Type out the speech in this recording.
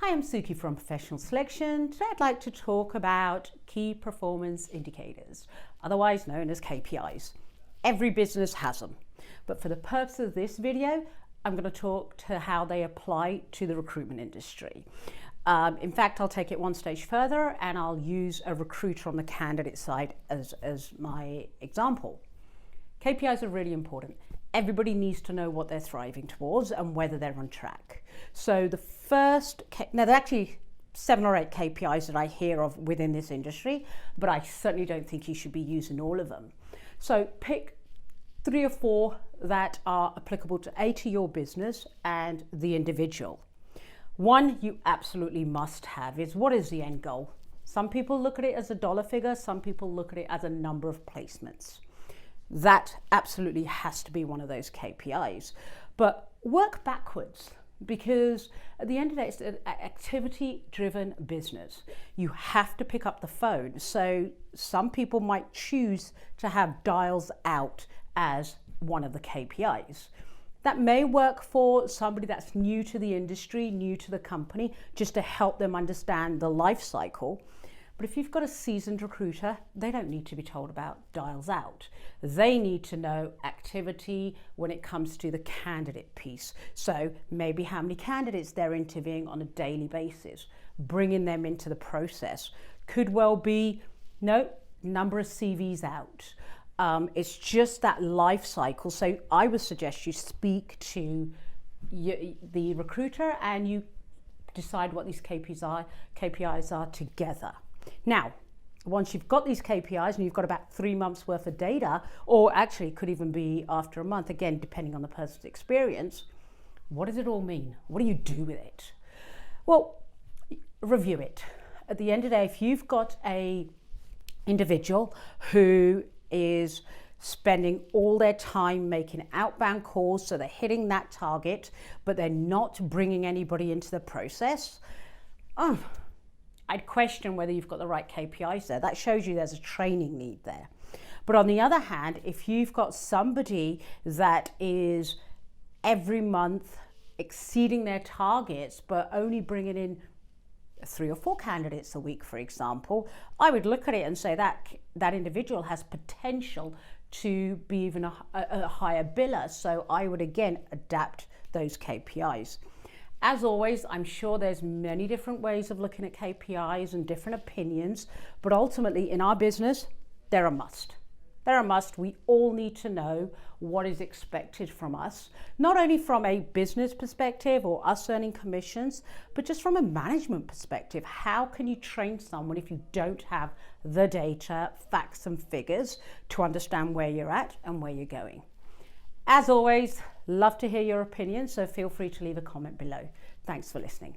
Hi, I'm Suky from Professional Selection. Today I'd like to talk about key performance indicators, otherwise known as KPIs. Every business has them, but for the purpose of this video, I'm going to talk to how they apply to the recruitment industry. In fact, I'll take it one stage further and I'll use a recruiter on the candidate side as my example. KPIs are really important. Everybody needs to know what they're thriving towards and whether they're on track. So the first, now there are actually 7 or 8 KPIs that I hear of within this industry, but I certainly don't think you should be using all of them. So pick 3 or 4 that are applicable to your business and the individual. One you absolutely must have is, what is the end goal? Some people look at it as a dollar figure, some people look at it as a number of placements. That absolutely has to be one of those KPIs, but work backwards, because at the end of the day, it's an activity-driven business. You have to pick up the phone. So some people might choose to have dials out as one of the KPIs. That may work for somebody that's new to the industry, new to the company, just to help them understand the life cycle. But if you've got a seasoned recruiter, they don't need to be told about dials out. They need to know activity when it comes to the candidate piece. So maybe how many candidates they're interviewing on a daily basis, bringing them into the process. Could well be, number of CVs out. It's just that life cycle. So I would suggest you speak to the recruiter and you decide what these KPIs are together. Now, once you've got these KPIs and you've got about 3 months worth of data, or actually it could even be after a month, again, depending on the person's experience, what does it all mean? What do you do with it? Well, review it. At the end of the day, if you've got an individual who is spending all their time making outbound calls, so they're hitting that target, but they're not bringing anybody into the process, I'd question whether you've got the right KPIs there. That shows you there's a training need there. But on the other hand, if you've got somebody that is every month exceeding their targets, but only bringing in 3 or 4 candidates a week, for example, I would look at it and say that that individual has potential to be even a higher biller. So I would again adapt those KPIs. As always, I'm sure there's many different ways of looking at KPIs and different opinions, but ultimately in our business, they're a must. They're a must. We all need to know what is expected from us, not only from a business perspective or us earning commissions, but just from a management perspective. How can you train someone if you don't have the data, facts and figures to understand where you're at and where you're going? As always, love to hear your opinion, so feel free to leave a comment below. Thanks for listening.